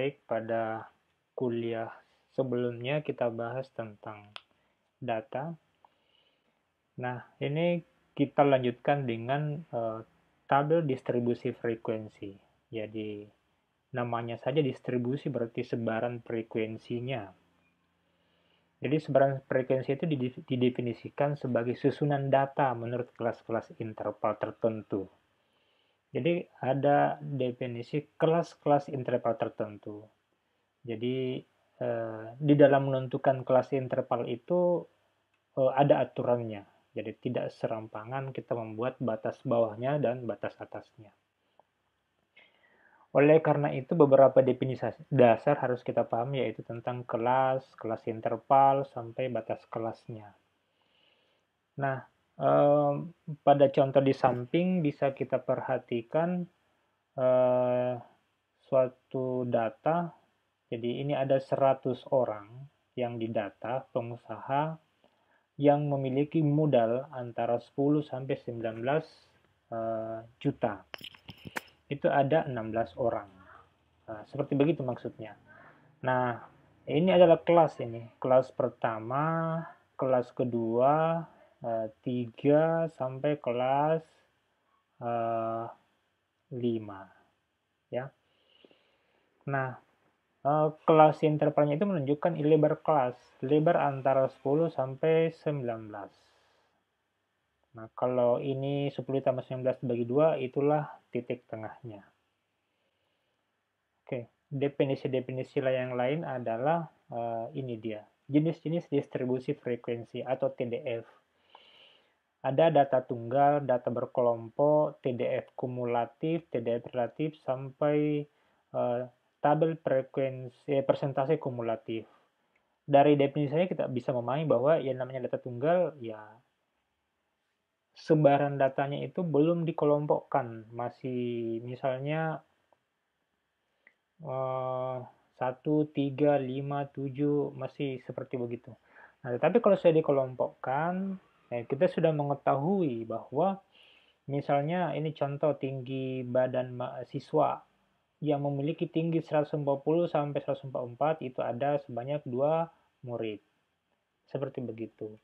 baik, pada kuliah sebelumnya kita bahas tentang data. Nah, ini kita lanjutkan dengan tabel distribusi frekuensi. Jadi, namanya saja distribusi berarti sebaran frekuensinya. Jadi, sebaran frekuensi itu didefinisikan sebagai susunan data menurut kelas-kelas interval tertentu. Jadi, ada definisi kelas-kelas interval tertentu. Jadi, di dalam menentukan kelas interval itu ada aturannya. Jadi, tidak serampangan kita membuat batas bawahnya dan batas atasnya. Oleh karena itu, beberapa definisi dasar harus kita pahami, yaitu tentang kelas, kelas interval, sampai batas kelasnya. Nah, pada contoh di samping bisa kita perhatikan suatu data. Jadi ini ada 100 orang yang didata, pengusaha yang memiliki modal antara 10 sampai 19 juta. Itu ada 16 orang. Nah, seperti begitu maksudnya. Nah, ini adalah kelas ini. Kelas pertama, kelas kedua, 3 sampai kelas 5. Ya. Nah, kelas intervalnya itu menunjukkan lebar kelas, lebar antara 10 sampai 19. Nah, kalau ini 10 tambah 19 bagi 2, itulah titik tengahnya. Oke, definisi-definisi yang lain adalah ini dia, jenis-jenis distribusi frekuensi atau TDF. Ada data tunggal, data berkelompok, TDF kumulatif, TDF relatif, sampai tabel frekuensi persentase kumulatif. Dari definisinya kita bisa memahami bahwa yang namanya data tunggal, ya sebaran datanya itu belum dikelompokkan, masih misalnya 1, 3, 5, 7, masih seperti begitu. Nah, tetapi kalau sudah dikelompokkan, kita sudah mengetahui bahwa misalnya ini contoh tinggi badan mahasiswa yang memiliki tinggi 140 sampai 144, itu ada sebanyak 2 murid. Seperti begitu.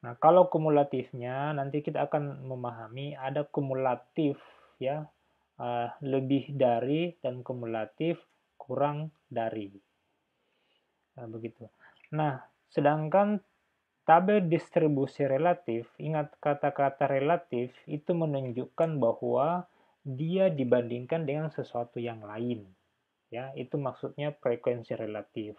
Nah, kalau kumulatifnya nanti kita akan memahami ada kumulatif ya, lebih dari, dan kumulatif kurang dari. Nah, begitu. Nah, sedangkan tabel distribusi relatif, ingat kata-kata relatif itu menunjukkan bahwa dia dibandingkan dengan sesuatu yang lain. Ya, itu maksudnya frekuensi relatif.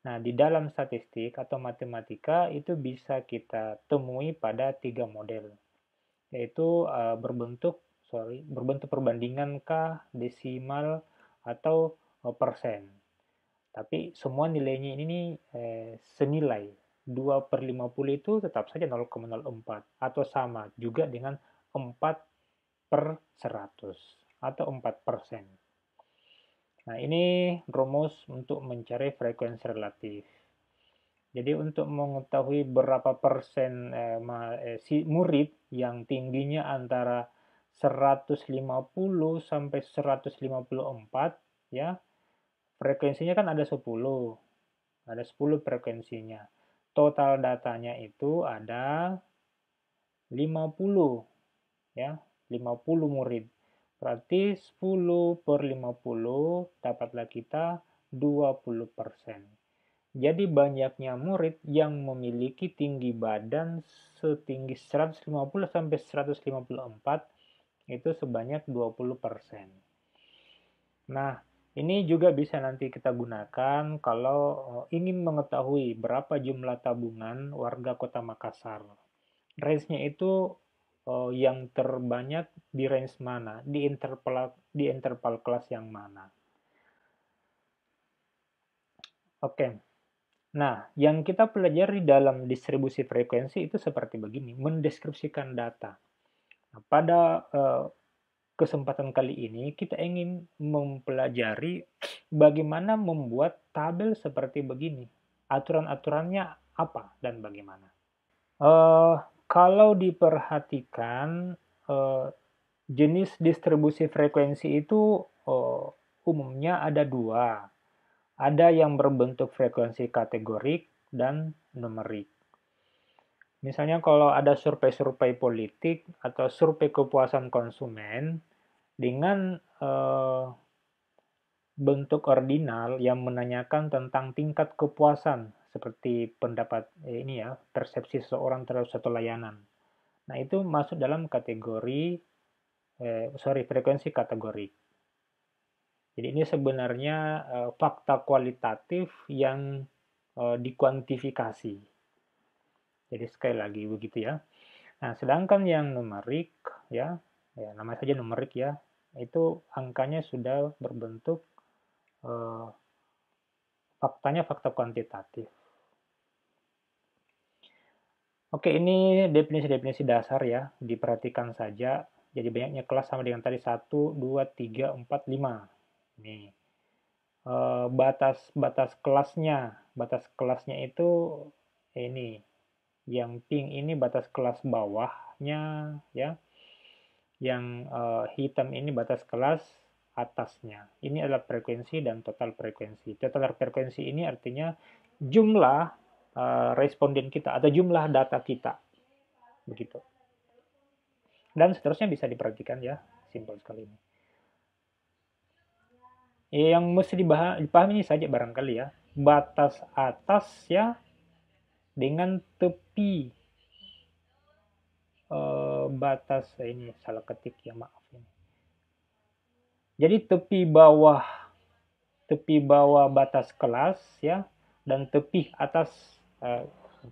Nah, di dalam statistik atau matematika itu bisa kita temui pada 3 model, yaitu berbentuk perbandingan K, desimal, atau persen. Tapi semua nilainya ini senilai. 2/50 itu tetap saja 0,04 atau sama juga dengan 4/100 atau 4%. Nah, ini rumus untuk mencari frekuensi relatif. Jadi untuk mengetahui berapa persen si murid yang tingginya antara 150 sampai 154, ya, frekuensinya kan ada 10. Ada 10 frekuensinya. Total datanya itu ada 50, ya, 50 murid. Berarti 10/50 dapatlah kita 20%. Jadi banyaknya murid yang memiliki tinggi badan setinggi 150 sampai 154 itu sebanyak 20%. Nah, ini juga bisa nanti kita gunakan kalau ingin mengetahui berapa jumlah tabungan warga Kota Makassar. Range-nya itu yang terbanyak di range mana, di interval kelas yang mana. Oke. Nah, yang kita pelajari dalam distribusi frekuensi itu seperti begini, mendeskripsikan data. Nah, pada kesempatan kali ini kita ingin mempelajari bagaimana membuat tabel seperti begini. Aturan-aturannya apa dan bagaimana. Kalau diperhatikan jenis distribusi frekuensi itu umumnya ada dua. Ada yang berbentuk frekuensi kategorik dan numerik. Misalnya kalau ada survei-survei politik atau survei kepuasan konsumen dengan bentuk ordinal yang menanyakan tentang tingkat kepuasan seperti pendapat ini ya, persepsi seseorang terhadap suatu layanan. Nah, itu masuk dalam kategori frekuensi kategorik. Jadi ini sebenarnya fakta kualitatif yang dikuantifikasi. Jadi sekali lagi begitu ya. Nah, sedangkan yang numerik ya namanya saja numerik ya, itu angkanya sudah berbentuk faktanya fakta kuantitatif. Oke, ini definisi-definisi dasar ya, diperhatikan saja. Jadi banyaknya kelas sama dengan tadi 1, 2, 3, 4, 5. Ini batas kelasnya. Batas kelasnya itu ini. Yang pink ini batas kelas bawahnya ya. Yang hitam ini batas kelas atasnya. Ini adalah frekuensi dan total frekuensi. Total frekuensi ini artinya jumlah responden kita atau jumlah data kita. Begitu. Dan seterusnya bisa diperhatikan ya, simpel sekali ini. Yang mesti dipahami ini saja barangkali ya, batas atas ya dengan tepi batas ini salah ketik ya, maaf ini. Jadi tepi bawah batas kelas ya dan tepi atas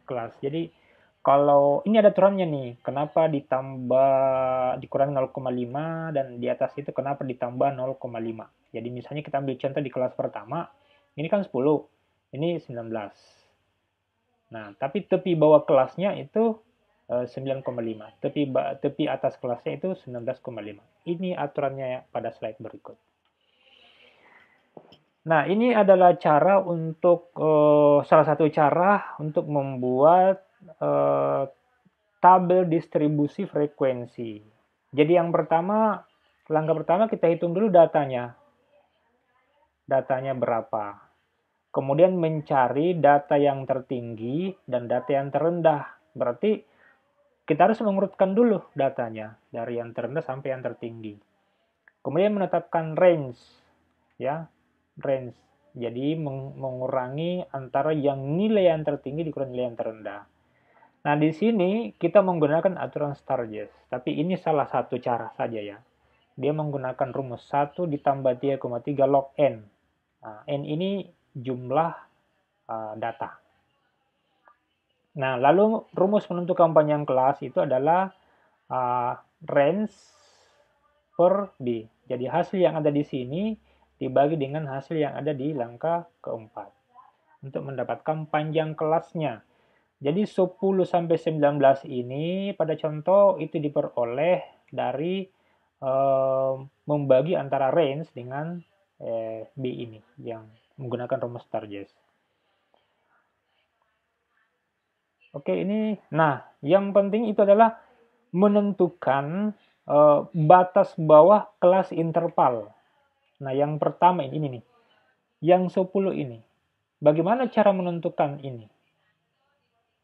kelas. Jadi kalau ini ada aturannya nih, kenapa dikurangi 0,5 dan di atas itu kenapa ditambah 0,5. Jadi misalnya kita ambil contoh di kelas pertama, ini kan 10, ini 19. Nah, tapi tepi bawah kelasnya itu 9,5. Tepi atas kelasnya itu 19,5. Ini aturannya pada slide berikut. Nah, ini adalah cara untuk salah satu cara untuk membuat tabel distribusi frekuensi. Jadi yang pertama, langkah pertama kita hitung dulu datanya. Datanya berapa. Kemudian mencari data yang tertinggi dan data yang terendah. Berarti kita harus mengurutkan dulu datanya dari yang terendah sampai yang tertinggi. Kemudian menetapkan range, ya, range. Jadi mengurangi antara yang nilai yang tertinggi dikurangi nilai yang terendah. Nah, di sini kita menggunakan aturan Sturges, tapi ini salah satu cara saja ya. Dia menggunakan rumus 1 ditambah 3,3 log N. Nah, N ini jumlah data. Nah, lalu rumus menentukan panjang kelas itu adalah range per B. Jadi hasil yang ada di sini dibagi dengan hasil yang ada di langkah keempat untuk mendapatkan panjang kelasnya. Jadi 10 sampai 19 ini pada contoh itu diperoleh dari membagi antara range dengan B ini yang menggunakan rumus Sturges. Oke, ini nah yang penting itu adalah menentukan batas bawah kelas interval. Nah, yang pertama ini nih. Yang 10 ini. Bagaimana cara menentukan ini?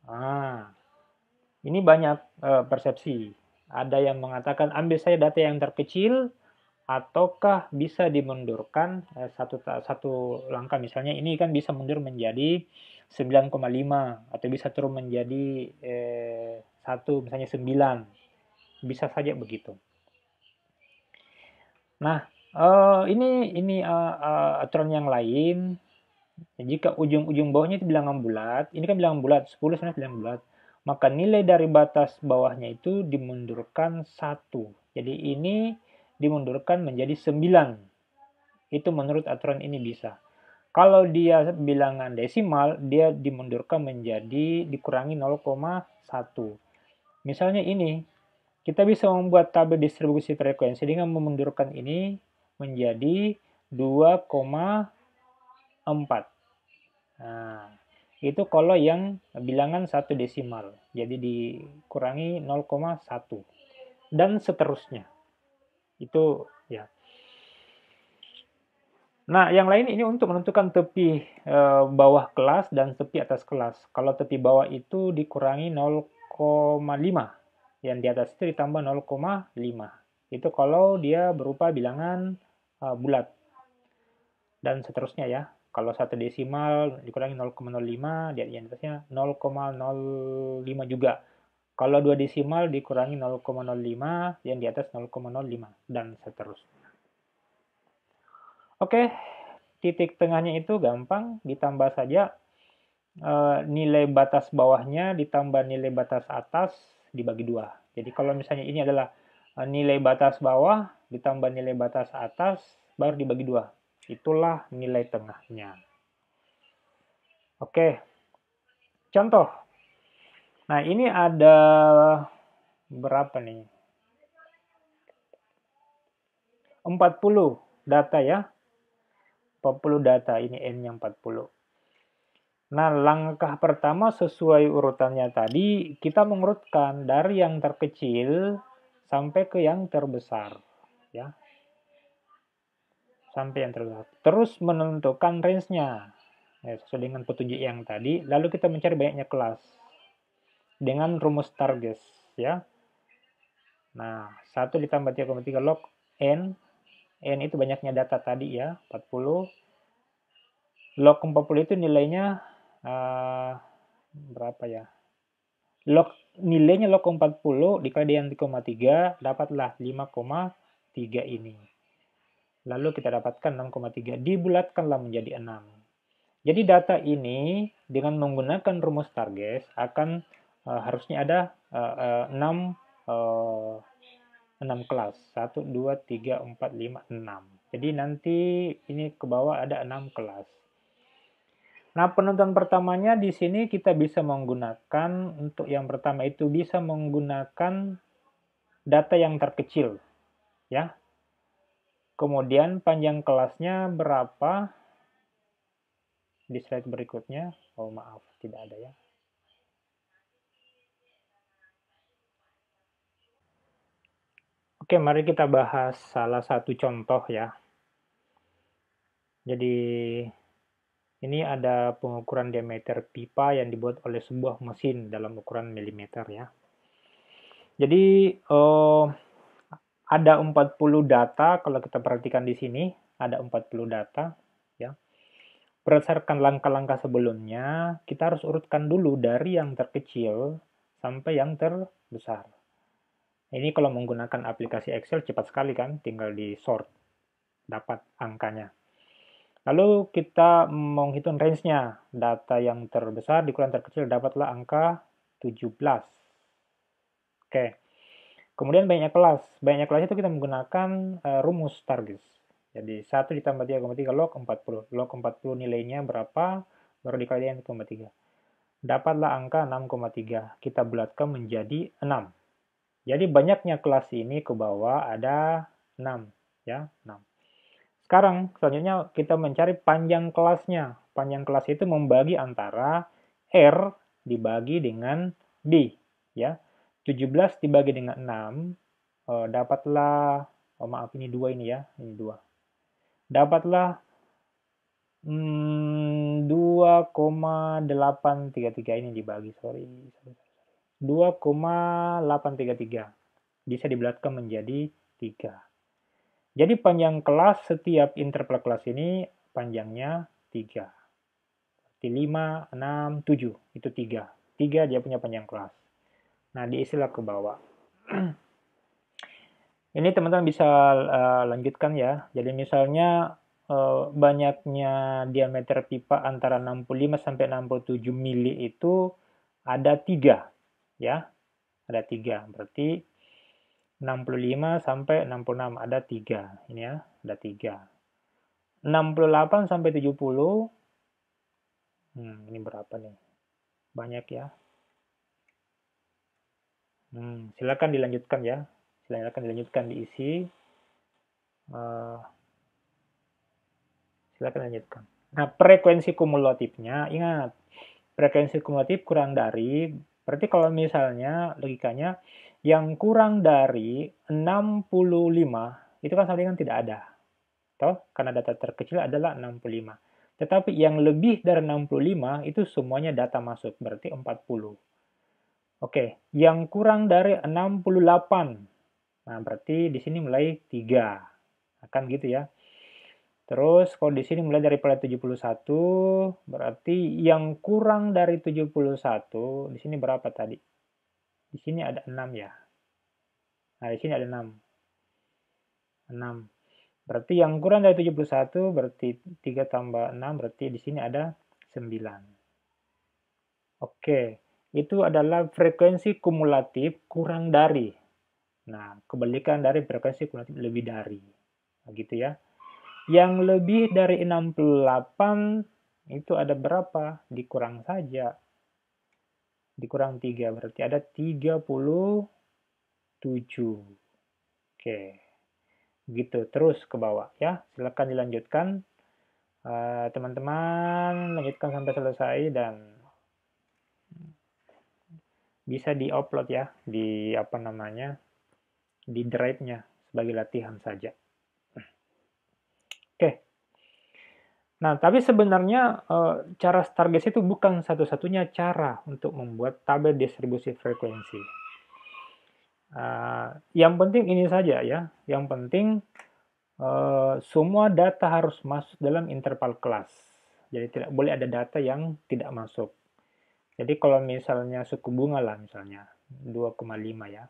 Nah, ini banyak persepsi. Ada yang mengatakan ambil saja data yang terkecil, ataukah bisa dimundurkan satu langkah. Misalnya ini kan bisa mundur menjadi 9,5 atau bisa turun menjadi 1, misalnya 9. Bisa saja begitu. Nah, ini aturan yang lain. Jika ujung-ujung bawahnya itu bilangan bulat, ini kan bilangan bulat, 10 sebenarnya bilangan bulat, maka nilai dari batas bawahnya itu dimundurkan 1. Jadi ini dimundurkan menjadi 9. Itu menurut aturan ini bisa. Kalau dia bilangan desimal, dia dimundurkan menjadi dikurangi 0,1. Misalnya ini, kita bisa membuat tabel distribusi frekuensi dengan memundurkan ini menjadi 2,4. Nah, itu kalau yang bilangan 1 desimal. Jadi dikurangi 0,1. Dan seterusnya. Itu ya. Nah, yang lain ini untuk menentukan tepi bawah kelas dan tepi atas kelas. Kalau tepi bawah itu dikurangi 0,5. Yang di atas itu ditambah 0,5. Itu kalau dia berupa bilangan bulat. Dan seterusnya ya. Kalau satu desimal dikurangi 0,05, di atasnya 0,05 juga. Kalau dua desimal dikurangi 0,05, yang di atas 0,05, dan seterusnya. Oke, titik tengahnya itu gampang, ditambah saja nilai batas bawahnya ditambah nilai batas atas dibagi 2. Jadi kalau misalnya ini adalah nilai batas bawah ditambah nilai batas atas baru dibagi 2. Itulah nilai tengahnya. Oke, contoh. Nah, ini ada berapa nih? 40 data ya. 40 data, ini N-nya 40. Nah, langkah pertama sesuai urutannya tadi, kita mengurutkan dari yang terkecil sampai ke yang terbesar. Ya, sampai yang terbesar. Terus menentukan range-nya. Ya, sesuai dengan petunjuk yang tadi, lalu kita mencari banyaknya kelas. Dengan rumus Target. Ya. Nah, 1 ditambah 3,3 log N. N itu banyaknya data tadi ya, 40. Log 40 itu nilainya berapa ya? Nilainya log 40 dikali dengan 3,3 dapatlah 5,3 ini. Lalu kita dapatkan 6,3, dibulatkanlah menjadi 6. Jadi data ini dengan menggunakan rumus Target akan harusnya ada 6 kelas. 1, 2, 3, 4, 5, 6. Jadi nanti ini ke bawah ada 6 kelas. Nah, penentuan pertamanya di sini kita bisa menggunakan, untuk yang pertama itu bisa menggunakan data yang terkecil. Ya. Kemudian panjang kelasnya berapa? Di slide berikutnya. Oh, maaf, tidak ada ya. Oke, mari kita bahas salah satu contoh ya. Jadi, ini ada pengukuran diameter pipa yang dibuat oleh sebuah mesin dalam ukuran milimeter ya. Jadi, ada 40 data, kalau kita perhatikan di sini, ada 40 data. Ya. Berdasarkan langkah-langkah sebelumnya, kita harus urutkan dulu dari yang terkecil sampai yang terbesar. Ini kalau menggunakan aplikasi Excel cepat sekali kan, tinggal di sort, dapat angkanya. Lalu kita menghitung range-nya. Data yang terbesar dikurangi terkecil dapatlah angka 17. Oke. Kemudian banyaknya kelas. Banyaknya kelas itu kita menggunakan rumus Target. Jadi 1 ditambah 3,3 log 40. Log 40 nilainya berapa? Baru dikali dengan 3,3. Dapatlah angka 6,3. Kita bulatkan menjadi 6. Jadi banyaknya kelas ini ke bawah ada 6. Ya, 6. Sekarang, selanjutnya kita mencari panjang kelasnya. Panjang kelas itu membagi antara R dibagi dengan D. Ya. 17 dibagi dengan 6, dapatlah, maaf ini 2 ini ya, ini 2. Dapatlah 2,833 ini dibagi, sorry. 2,833. Bisa dibulatkan menjadi 3. Jadi panjang kelas setiap interval kelas ini panjangnya 3. 5, 6, 7. Itu 3. 3 dia punya panjang kelas. Nah, diisilah ke bawah. Ini teman-teman bisa lanjutkan ya. Jadi misalnya banyaknya diameter pipa antara 65 sampai 67 mili itu ada 3. Ya, ada 3. Berarti 65 sampai 66 ada 3. Ini ya, ada 3. 68 sampai 70. Ini berapa nih? Banyak ya. Silakan dilanjutkan ya. Silakan dilanjutkan diisi. Silakan lanjutkan. Nah, frekuensi kumulatifnya, ingat, frekuensi kumulatif kurang dari, berarti kalau misalnya logikanya yang kurang dari 65 itu kan sama dengan tidak ada. Toh, karena data terkecil adalah 65. Tetapi yang lebih dari 65 itu semuanya data masuk, berarti 40. Oke, yang kurang dari 68. Nah, berarti di sini mulai 3. Akan gitu ya. Terus kalau di sini mulai dari pada 71, berarti yang kurang dari 71, di sini berapa tadi? Di sini ada 6 ya. Nah, di sini ada 6. 6. Berarti yang kurang dari 71 berarti 3 tambah 6 berarti di sini ada 9. Oke, itu adalah frekuensi kumulatif kurang dari. Nah, kebalikan dari frekuensi kumulatif lebih dari. Nah, gitu ya. Yang lebih dari 68 itu ada berapa? Dikurang saja. Dikurang 3 berarti ada 37. Oke. Gitu terus ke bawah ya. Silakan dilanjutkan. Teman-teman lanjutkan sampai selesai dan bisa di-upload ya di apa namanya di drive-nya sebagai latihan saja. Oke. Nah, tapi sebenarnya cara Stargaze itu bukan satu-satunya cara untuk membuat tabel distribusi frekuensi. Yang penting ini saja ya. Yang penting semua data harus masuk dalam interval kelas. Jadi tidak boleh ada data yang tidak masuk. Jadi kalau misalnya suku bunga lah misalnya 2,5 ya.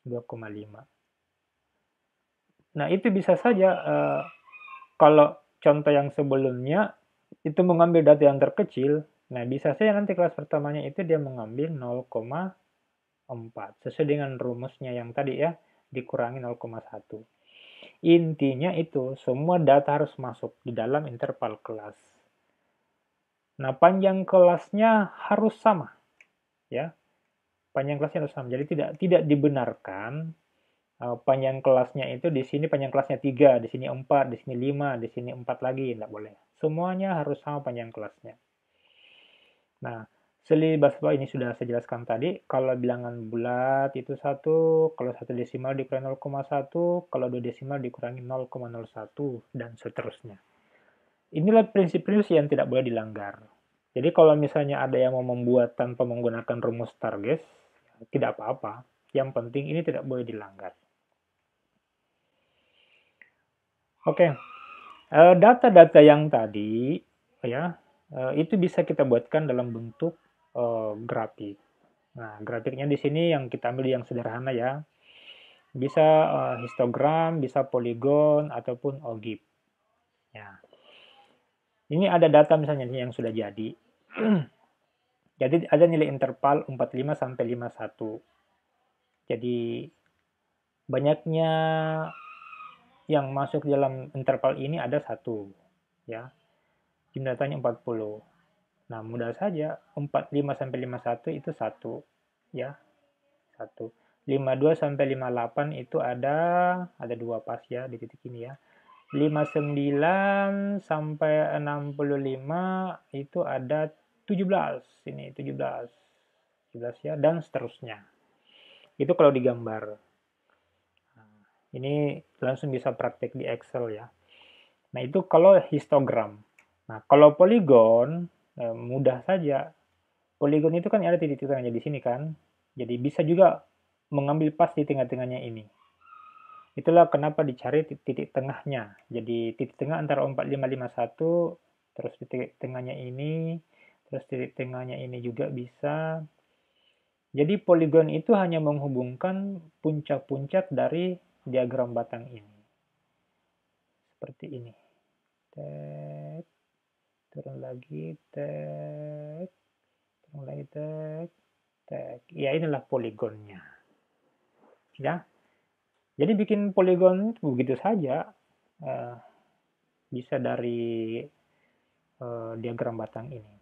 2,5. Nah, itu bisa saja kalau contoh yang sebelumnya itu mengambil data yang terkecil, nah bisa saja nanti kelas pertamanya itu dia mengambil 0,4 sesuai dengan rumusnya yang tadi ya, dikurangi 0,1. Intinya itu semua data harus masuk di dalam interval kelas. Nah, panjang kelasnya harus sama ya. Panjang kelasnya harus sama. Jadi tidak dibenarkan panjang kelasnya itu di sini panjang kelasnya 3, di sini 4, di sini 5, di sini 4 lagi, tidak boleh. Semuanya harus sama panjang kelasnya. Nah, selibas bawah ini sudah saya jelaskan tadi, kalau bilangan bulat itu 1, kalau 1 desimal dikurangi 0,1, kalau 2 desimal dikurangi 0,01, dan seterusnya. Inilah prinsip-prinsip yang tidak boleh dilanggar. Jadi kalau misalnya ada yang mau membuat tanpa menggunakan rumus Stargaze, tidak apa-apa. Yang penting ini tidak boleh dilanggar. Oke, data-data yang tadi ya itu bisa kita buatkan dalam bentuk grafik. Nah, grafiknya di sini yang kita ambil yang sederhana ya. Bisa histogram, bisa poligon ataupun OGIF. Ya. Ini ada data misalnya yang sudah jadi. Jadi ada nilai interval 45 sampai 51. Jadi banyaknya yang masuk dalam interval ini ada 1 ya. Jumlah datanya 40. Nah, mudah saja 45 sampai 51 itu 1 ya. 1. 52 sampai 58 itu ada 2 pas ya di titik ini ya. 59 sampai 65 itu ada 17. Ini 17. 17 ya dan seterusnya. Itu kalau digambar. Ini langsung bisa praktek di Excel ya. Nah, itu kalau histogram. Nah, kalau poligon, mudah saja. Poligon itu kan ada titik tengahnya di sini kan. Jadi bisa juga mengambil pas di tengah-tengahnya ini. Itulah kenapa dicari titik tengahnya. Jadi titik tengah antara 4551, terus titik tengahnya ini, terus titik tengahnya ini juga bisa. Jadi poligon itu hanya menghubungkan puncak-puncak dari diagram batang ini. Seperti ini. Tek, turun lagi, tek, turun lagi, tek, tek. Ya, inilah poligonnya. Ya. Jadi bikin poligon begitu saja. Bisa dari diagram batang ini.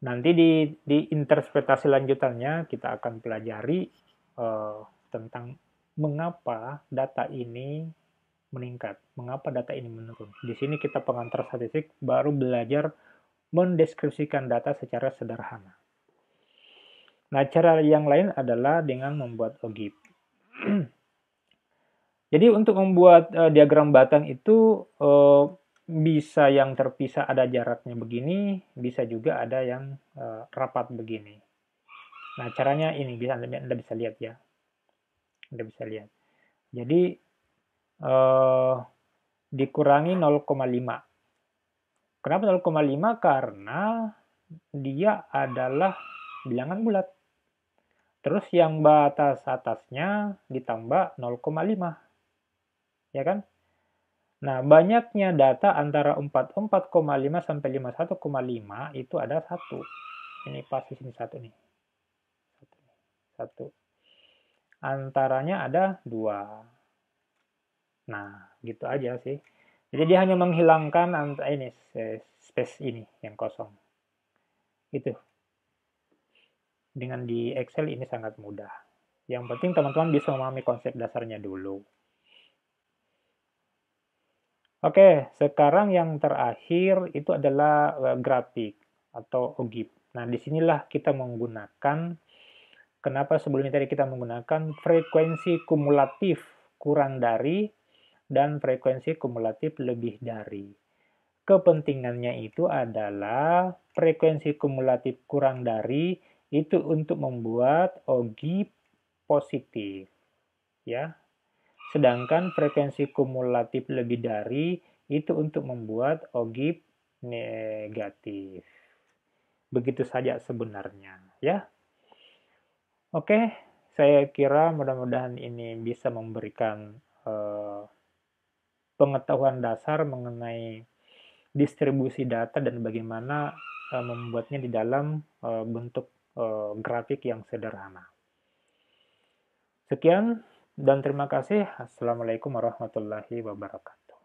Nanti di interpretasi lanjutannya kita akan pelajari tentang mengapa data ini meningkat, mengapa data ini menurun. Di sini kita pengantar statistik baru belajar mendeskripsikan data secara sederhana. Nah, cara yang lain adalah dengan membuat OGIF. Jadi untuk membuat diagram batang itu bisa yang terpisah ada jaraknya begini, bisa juga ada yang rapat begini. Nah, caranya ini bisa Anda bisa lihat ya. Anda bisa lihat. Jadi dikurangi 0,5. Kenapa 0,5? Karena dia adalah bilangan bulat. Terus yang batas atasnya ditambah 0,5. Ya kan? Nah, banyaknya data antara 44,5 sampai 51,5 itu ada satu. Ini pas di sini satu nih. Satu. Antaranya ada dua. Nah, gitu aja sih. Jadi dia hanya menghilangkan ini space ini yang kosong. Itu. Dengan di Excel ini sangat mudah. Yang penting teman-teman bisa memahami konsep dasarnya dulu. Oke, sekarang yang terakhir itu adalah grafik atau OGIF. Nah, disinilah kita menggunakan, kenapa sebelumnya tadi kita menggunakan frekuensi kumulatif kurang dari dan frekuensi kumulatif lebih dari. Kepentingannya itu adalah frekuensi kumulatif kurang dari itu untuk membuat OGIF positif, ya. Sedangkan frekuensi kumulatif lebih dari itu untuk membuat OGIF negatif. Begitu saja sebenarnya, ya. Oke, saya kira mudah-mudahan ini bisa memberikan pengetahuan dasar mengenai distribusi data dan bagaimana membuatnya di dalam bentuk grafik yang sederhana. Sekian dan terima kasih. Assalamualaikum warahmatullahi wabarakatuh.